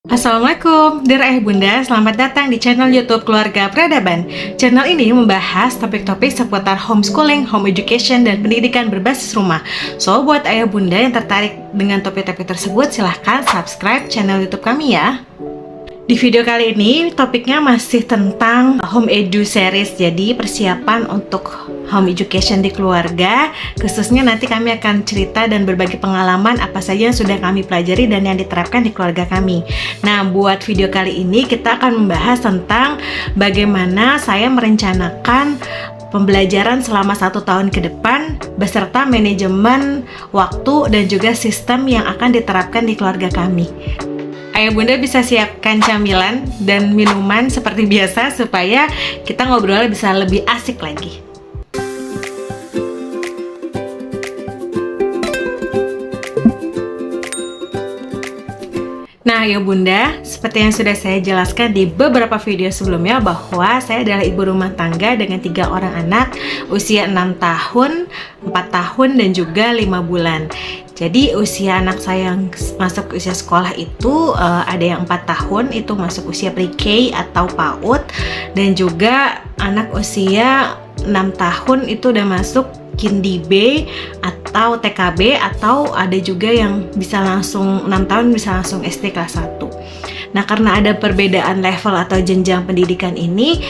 Assalamualaikum, dear ayah bunda, selamat datang di channel YouTube Keluarga Peradaban. Channel ini membahas topik-topik seputar homeschooling, home education, dan pendidikan berbasis rumah. So, buat ayah bunda yang tertarik dengan topik-topik tersebut, silahkan subscribe channel YouTube kami ya. Di video kali ini topiknya masih tentang home edu series, jadi persiapan untuk home education di keluarga. Khususnya nanti kami akan cerita dan berbagi pengalaman apa saja yang sudah kami pelajari dan yang diterapkan di keluarga kami. Nah, buat video kali ini kita akan membahas tentang bagaimana saya merencanakan pembelajaran selama 1 tahun ke depan beserta manajemen waktu dan juga sistem yang akan diterapkan di keluarga kami. Ayah bunda bisa siapkan camilan dan minuman seperti biasa supaya kita ngobrolnya bisa lebih asik lagi. Nah ya bunda, seperti yang sudah saya jelaskan di beberapa video sebelumnya bahwa saya adalah ibu rumah tangga dengan 3 orang anak usia 6 tahun, 4 tahun, dan juga 5 bulan. Jadi usia anak saya yang masuk ke usia sekolah itu ada yang 4 tahun itu masuk usia pre-K atau PAUD, dan juga anak usia 6 tahun itu udah masuk Kindi B atau TKB, atau ada juga yang bisa langsung 6 tahun bisa langsung SD kelas 1. Nah, karena ada perbedaan level atau jenjang pendidikan ini,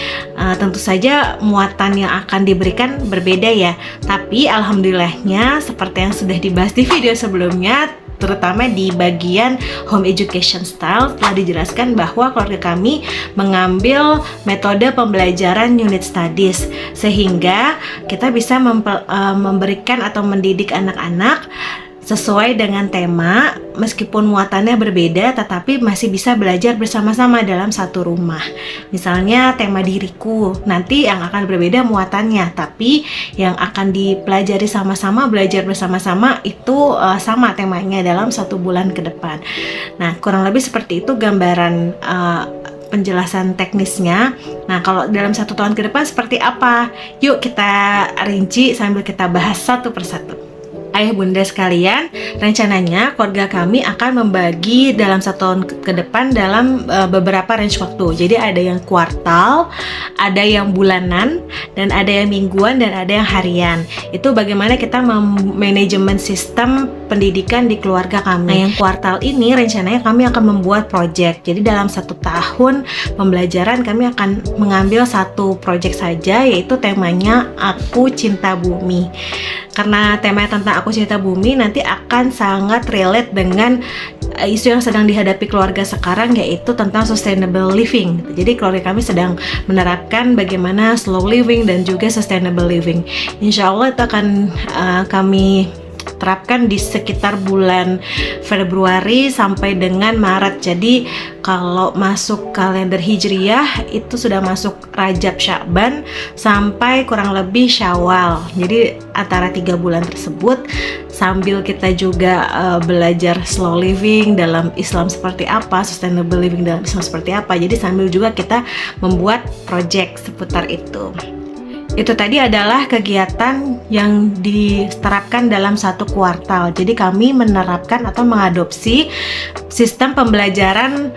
tentu saja muatan yang akan diberikan berbeda ya. Tapi alhamdulillahnya seperti yang sudah dibahas di video sebelumnya, terutama di bagian home education style, telah dijelaskan bahwa keluarga kami mengambil metode pembelajaran unit studies, sehingga kita bisa memberikan atau mendidik anak-anak sesuai dengan tema, meskipun muatannya berbeda tetapi masih bisa belajar bersama-sama dalam satu rumah. Misalnya tema diriku, nanti yang akan berbeda muatannya, tapi yang akan dipelajari sama-sama, belajar bersama-sama itu sama temanya dalam 1 bulan ke depan. Nah, kurang lebih seperti itu gambaran penjelasan teknisnya. Nah, kalau dalam 1 tahun ke depan seperti apa? Yuk kita rinci sambil kita bahas satu persatu. Ayah bunda sekalian, rencananya keluarga kami akan membagi dalam 1 tahun ke depan dalam beberapa range waktu. Jadi ada yang kuartal, ada yang bulanan, dan ada yang mingguan, dan ada yang harian. Itu bagaimana kita manajemen sistem pendidikan di keluarga kami. Nah, yang kuartal ini rencananya kami akan membuat project. Jadi dalam 1 tahun pembelajaran kami akan mengambil 1 project saja, yaitu temanya Aku Cinta Bumi. Karena temanya tentang Aku Cinta Bumi nanti akan sangat relate dengan isu yang sedang dihadapi keluarga sekarang, yaitu tentang sustainable living. Jadi keluarga kami sedang menerapkan bagaimana slow living dan juga sustainable living. Insya Allah itu akan kami terapkan di sekitar bulan Februari sampai dengan Maret. Jadi kalau masuk kalender Hijriyah itu sudah masuk Rajab Sya'ban sampai kurang lebih Syawal. Jadi antara 3 bulan tersebut sambil kita juga belajar slow living dalam Islam seperti apa, sustainable living dalam Islam seperti apa. Jadi sambil juga kita membuat project seputar itu. Itu tadi adalah kegiatan yang diterapkan dalam 1 kuartal. Jadi kami menerapkan atau mengadopsi sistem pembelajaran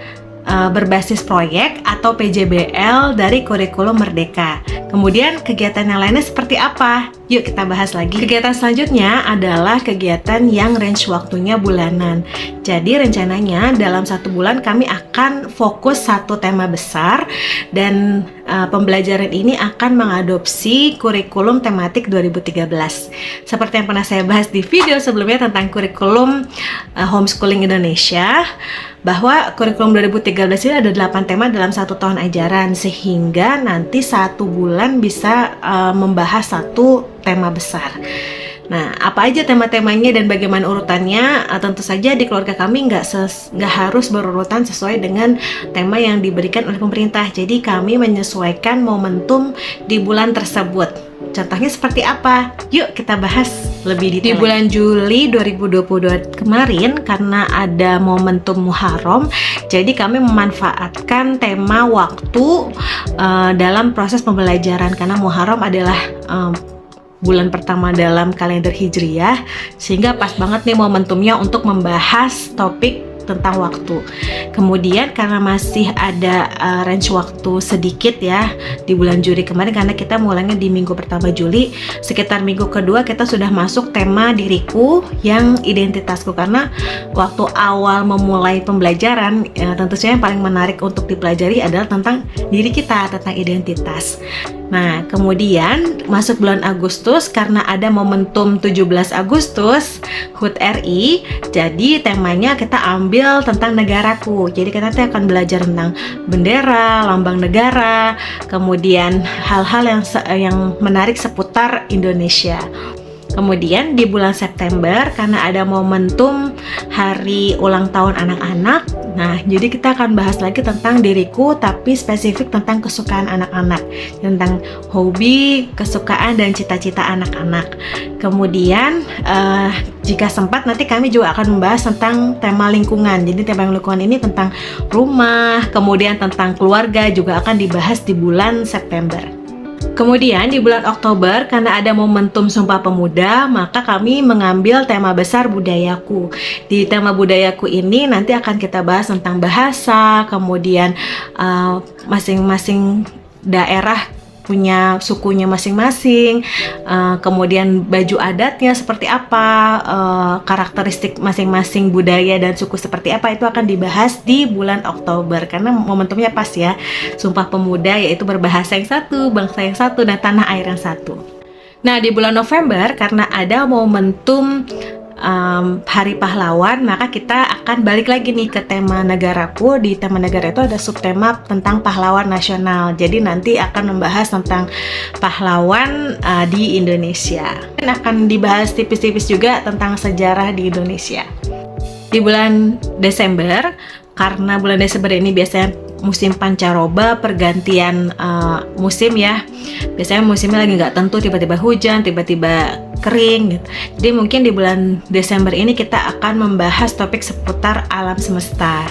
berbasis proyek atau PJBL dari kurikulum Merdeka. Kemudian kegiatan yang lainnya seperti apa? Yuk kita bahas lagi. Kegiatan selanjutnya adalah kegiatan yang range waktunya bulanan. Jadi rencananya dalam 1 bulan kami akan fokus 1 tema besar, dan pembelajaran ini akan mengadopsi kurikulum tematik 2013. Seperti yang pernah saya bahas di video sebelumnya tentang kurikulum homeschooling Indonesia, bahwa kurikulum 2013 ini ada 8 tema dalam 1 tahun ajaran, sehingga nanti 1 bulan bisa membahas 1 tema besar. Nah, apa aja tema-temanya dan bagaimana urutannya? Tentu saja di keluarga kami nggak harus berurutan sesuai dengan tema yang diberikan oleh pemerintah. Jadi kami menyesuaikan momentum di bulan tersebut. Contohnya seperti apa? Yuk kita bahas lebih detail. Di bulan Juli 2022 kemarin, karena ada momentum Muharram, jadi kami memanfaatkan tema waktu dalam proses pembelajaran, karena Muharram adalah bulan pertama dalam kalender Hijriyah, sehingga pas banget nih momentumnya untuk membahas topik tentang waktu. Kemudian karena masih ada range waktu sedikit ya di bulan Juli kemarin, karena kita mulainya di minggu pertama Juli, sekitar minggu kedua kita sudah masuk tema diriku yang identitasku, karena waktu awal memulai pembelajaran tentu saja yang paling menarik untuk dipelajari adalah tentang diri kita, tentang identitas. Nah, kemudian masuk bulan Agustus karena ada momentum 17 Agustus HUT RI, jadi temanya kita ambil tentang negaraku. Jadi kita nanti akan belajar tentang bendera, lambang negara, kemudian hal-hal yang menarik seputar Indonesia. Kemudian di bulan September karena ada momentum hari ulang tahun anak-anak, nah jadi kita akan bahas lagi tentang diriku tapi spesifik tentang kesukaan anak-anak, tentang hobi, kesukaan dan cita-cita anak-anak. Kemudian jika sempat nanti kami juga akan membahas tentang tema lingkungan. Jadi tema lingkungan ini tentang rumah, kemudian tentang keluarga juga akan dibahas di bulan September. Kemudian di bulan Oktober karena ada momentum Sumpah Pemuda, maka kami mengambil tema besar budayaku. Di tema budayaku ini nanti akan kita bahas tentang bahasa, kemudian masing-masing daerah punya sukunya masing-masing, kemudian baju adatnya seperti apa, karakteristik masing-masing budaya dan suku seperti apa, itu akan dibahas di bulan Oktober karena momentumnya pas ya, Sumpah Pemuda, yaitu berbahasa yang satu, bangsa yang satu, dan tanah air yang satu. Nah, di bulan November karena ada momentum Hari Pahlawan, maka kita akan balik lagi nih ke tema negaraku. Di tema negara itu ada subtema tentang pahlawan nasional. Jadi nanti akan membahas tentang pahlawan di Indonesia. Dan akan dibahas tipis-tipis juga tentang sejarah di Indonesia. Di bulan Desember, karena bulan Desember ini biasanya musim pancaroba, pergantian musim ya. Biasanya musimnya lagi nggak tentu, tiba-tiba hujan, tiba-tiba kering gitu. Jadi mungkin di bulan Desember ini kita akan membahas topik seputar alam semesta.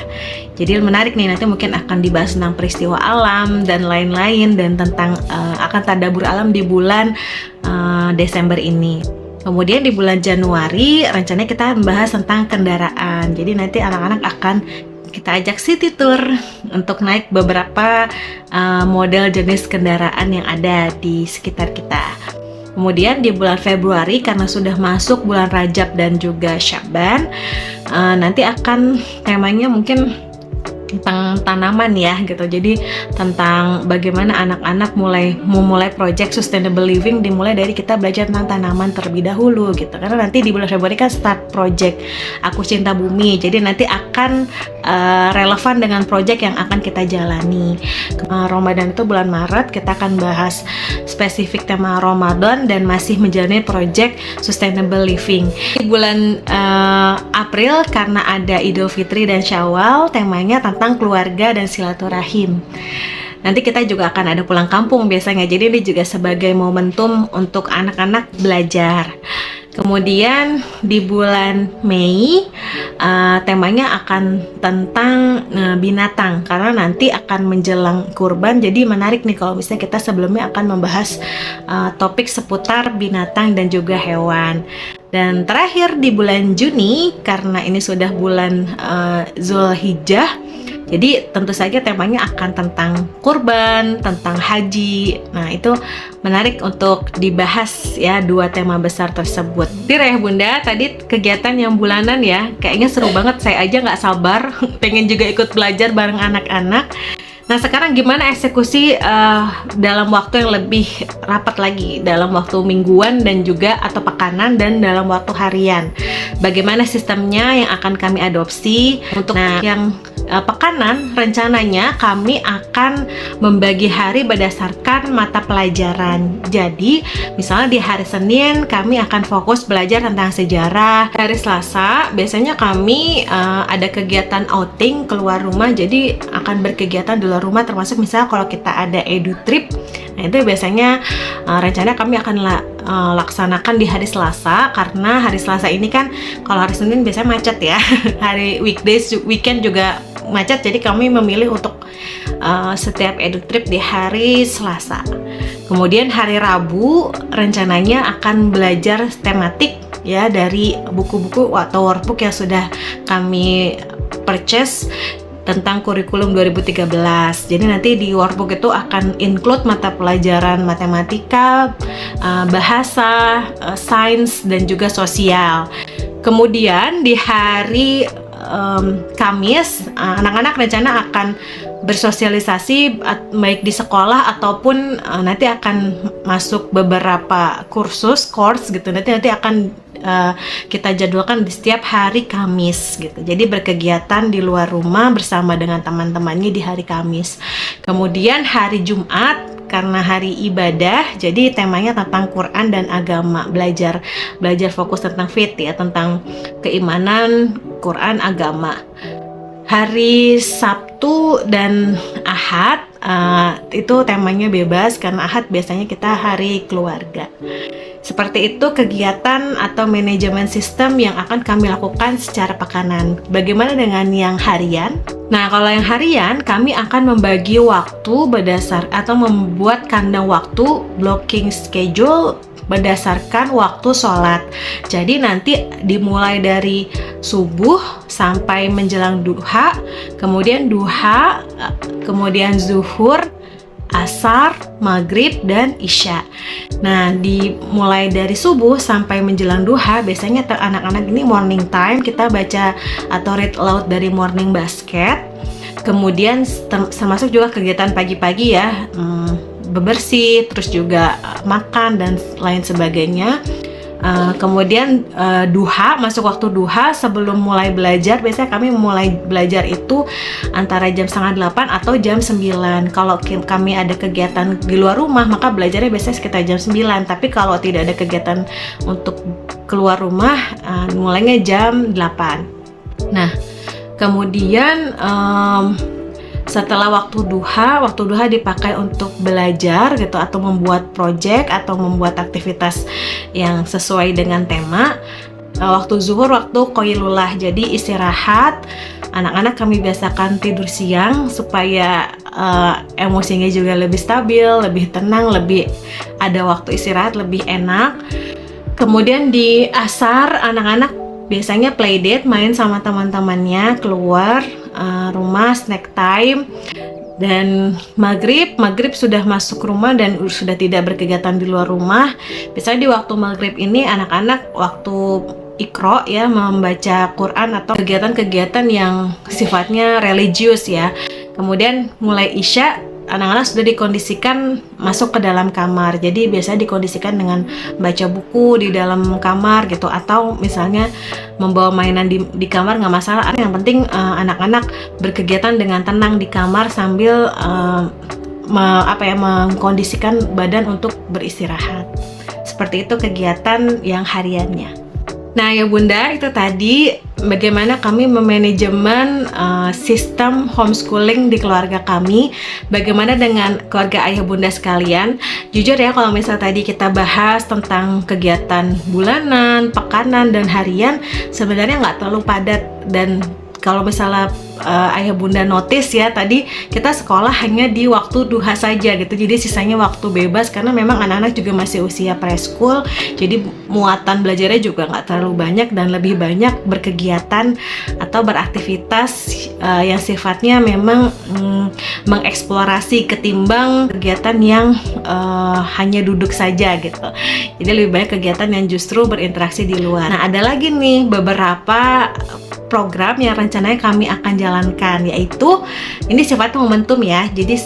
Jadi menarik nih, nanti mungkin akan dibahas tentang peristiwa alam dan lain-lain, dan tentang akan tadabbur alam di bulan Desember ini. Kemudian di bulan Januari rencananya kita membahas tentang kendaraan. Jadi nanti anak-anak akan kita ajak city tour untuk naik beberapa model jenis kendaraan yang ada di sekitar kita. Kemudian di bulan Februari karena sudah masuk bulan Rajab dan juga Syaban, nanti akan temanya mungkin tentang tanaman ya gitu. Jadi tentang bagaimana anak-anak memulai project sustainable living, dimulai dari kita belajar tentang tanaman terlebih dahulu gitu. Karena nanti di bulan Februari kan start project Aku Cinta Bumi. Jadi nanti akan relevan dengan project yang akan kita jalani. Ramadan itu bulan Maret, kita akan bahas spesifik tema Ramadan dan masih menjalani project sustainable living. Di bulan April karena ada Idul Fitri dan Syawal, temanya tentang keluarga dan silaturahim. Nanti kita juga akan ada pulang kampung biasanya, jadi ini juga sebagai momentum untuk anak-anak belajar. Kemudian di bulan Mei temanya akan tentang binatang, karena nanti akan menjelang kurban. Jadi menarik nih kalau misalnya kita sebelumnya akan membahas topik seputar binatang dan juga hewan. Dan terakhir di bulan Juni karena ini sudah bulan Zulhijjah, jadi tentu saja temanya akan tentang kurban, tentang haji. Nah, itu menarik untuk dibahas ya, dua tema besar tersebut. Dir ya Bunda, tadi kegiatan yang bulanan ya, kayaknya seru banget. Saya aja nggak sabar, pengen juga ikut belajar bareng anak-anak. Nah, sekarang gimana eksekusi dalam waktu yang lebih rapat lagi, dalam waktu mingguan dan juga atau pekanan dan dalam waktu harian. Bagaimana sistemnya yang akan kami adopsi untuk yang pekanan, rencananya kami akan membagi hari berdasarkan mata pelajaran. Jadi, misalnya di hari Senin kami akan fokus belajar tentang sejarah. Hari Selasa biasanya kami ada kegiatan outing keluar rumah, jadi akan berkegiatan di luar rumah, termasuk misalnya kalau kita ada edu trip. Nah, itu biasanya rencana kami akan laksanakan di hari Selasa, karena hari Selasa ini kan kalau hari Senin biasanya macet ya. Hari weekdays, weekend juga macet, jadi kami memilih untuk setiap edu trip di hari Selasa. Kemudian hari Rabu rencananya akan belajar tematik ya dari buku-buku atau workbook yang sudah kami purchase tentang kurikulum 2013. Jadi nanti di workbook itu akan include mata pelajaran matematika, bahasa, sains, dan juga sosial. Kemudian di hari Kamis, anak-anak rencana akan bersosialisasi baik di sekolah ataupun nanti akan masuk beberapa course gitu. Nanti akan kita jadwalkan di setiap hari Kamis gitu. Jadi berkegiatan di luar rumah bersama dengan teman-temannya di hari Kamis. Kemudian hari Jumat karena hari ibadah, jadi temanya tentang Quran dan agama, belajar fokus tentang faith ya, tentang keimanan, Quran, agama. Hari Sabtu dan Ahad itu temanya bebas karena Ahad biasanya kita hari keluarga. Seperti itu kegiatan atau manajemen sistem yang akan kami lakukan secara pekanan. Bagaimana dengan yang harian? Nah, kalau yang harian, kami akan membagi waktu berdasar atau membuat kandang waktu, blocking schedule berdasarkan waktu sholat. Jadi nanti dimulai dari subuh sampai menjelang duha, kemudian duha, kemudian zuhur, asar, maghrib, dan isya. Nah, dimulai dari subuh sampai menjelang duha, biasanya anak-anak ini morning time, kita baca atau read aloud dari morning basket. Kemudian termasuk juga kegiatan pagi-pagi ya, bebersih, terus juga makan dan lain sebagainya. Kemudian duha, masuk waktu duha sebelum mulai belajar. Biasanya kami mulai belajar itu antara jam 7:30 atau jam 9. Kalau kami ada kegiatan di luar rumah, maka belajarnya biasanya sekitar jam 9. Tapi kalau tidak ada kegiatan untuk keluar rumah, mulainya jam 8. Nah, kemudian setelah waktu duha dipakai untuk belajar gitu, atau membuat project atau membuat aktivitas yang sesuai dengan tema. Waktu zuhur waktu qoilullah, jadi istirahat. Anak-anak kami biasakan tidur siang supaya emosinya juga lebih stabil, lebih tenang, lebih ada waktu istirahat, lebih enak. Kemudian di asar anak-anak biasanya playdate, main sama teman-temannya, keluar rumah, snack time. Dan maghrib sudah masuk rumah dan sudah tidak berkegiatan di luar rumah. Biasanya di waktu maghrib ini anak-anak waktu Iqra ya, membaca Quran atau kegiatan-kegiatan yang sifatnya religius ya. Kemudian mulai isya, anak-anak sudah dikondisikan masuk ke dalam kamar. Jadi biasanya dikondisikan dengan baca buku di dalam kamar gitu, atau misalnya membawa mainan di kamar nggak masalah. Yang penting anak-anak berkegiatan dengan tenang di kamar sambil mengkondisikan badan untuk beristirahat. Seperti itu kegiatan yang hariannya. Nah ya Bunda, itu tadi bagaimana kami memanajemen sistem homeschooling di keluarga kami. Bagaimana dengan keluarga ayah bunda sekalian? Jujur ya, kalau misalnya tadi kita bahas tentang kegiatan bulanan, pekanan, dan harian, sebenarnya nggak terlalu padat. Dan kalau misalnya ayah bunda notice ya, tadi kita sekolah hanya di waktu duha saja gitu, jadi sisanya waktu bebas karena memang anak-anak juga masih usia preschool, jadi muatan belajarnya juga nggak terlalu banyak dan lebih banyak berkegiatan atau beraktivitas yang sifatnya memang mengeksplorasi ketimbang kegiatan yang hanya duduk saja gitu. Jadi lebih banyak kegiatan yang justru berinteraksi di luar. Nah, ada lagi nih beberapa program yang rencananya kami akan jalankan, yaitu ini sifatnya momentum ya. Jadi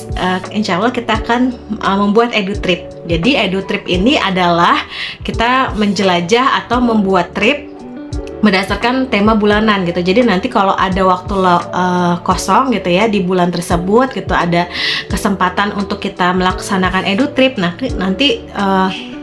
insya Allah kita akan membuat edu-trip. Jadi edu-trip ini adalah kita menjelajah atau membuat trip berdasarkan tema bulanan gitu. Jadi nanti kalau ada waktu kosong gitu ya di bulan tersebut gitu, ada kesempatan untuk kita melaksanakan edu-trip. Nanti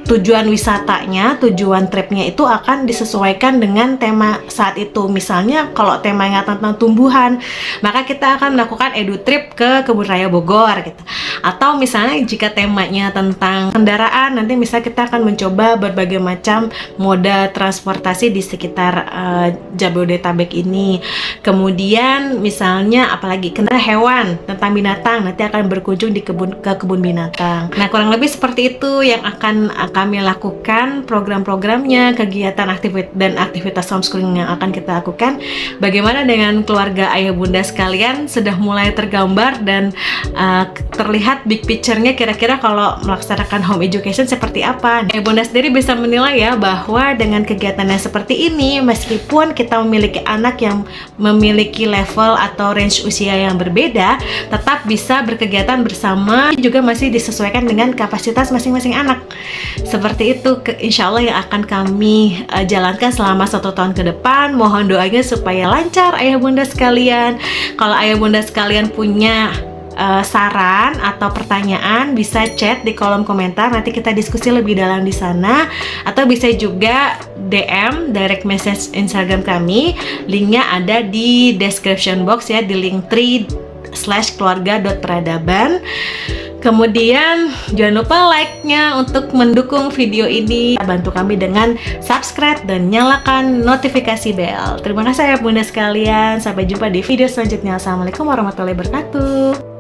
tujuan wisatanya, tujuan tripnya itu akan disesuaikan dengan tema saat itu. Misalnya kalau temanya tentang tumbuhan, maka kita akan melakukan edu trip ke Kebun Raya Bogor gitu. Atau misalnya jika temanya tentang kendaraan, nanti misalnya kita akan mencoba berbagai macam moda transportasi di sekitar Jabodetabek ini. Kemudian misalnya apalagi kendaraan hewan, tentang binatang, nanti akan berkunjung ke kebun binatang. Nah, kurang lebih seperti itu yang akan kami lakukan, program-programnya, kegiatan aktivitas homeschooling yang akan kita lakukan. Bagaimana dengan keluarga ayah bunda sekalian, sudah mulai tergambar dan terlihat big picture-nya kira-kira kalau melaksanakan home education seperti apa. Ayah bunda sendiri bisa menilai ya bahwa dengan kegiatannya seperti ini, meskipun kita memiliki anak yang memiliki level atau range usia yang berbeda, tetap bisa berkegiatan bersama, juga masih disesuaikan dengan kapasitas masing-masing anak. Seperti itu insya Allah yang akan kami jalankan selama 1 tahun ke depan. Mohon doanya supaya lancar ayah bunda sekalian. Kalau ayah bunda sekalian punya saran atau pertanyaan, bisa chat di kolom komentar, nanti kita diskusi lebih dalam di sana, atau bisa juga DM direct message Instagram kami. Linknya ada di description box ya, di linktree/keluarga.peradaban. Kemudian jangan lupa like-nya untuk mendukung video ini. Bantu kami dengan subscribe dan nyalakan notifikasi bel. Terima kasih ya bunda sekalian. Sampai jumpa di video selanjutnya. Assalamualaikum warahmatullahi wabarakatuh.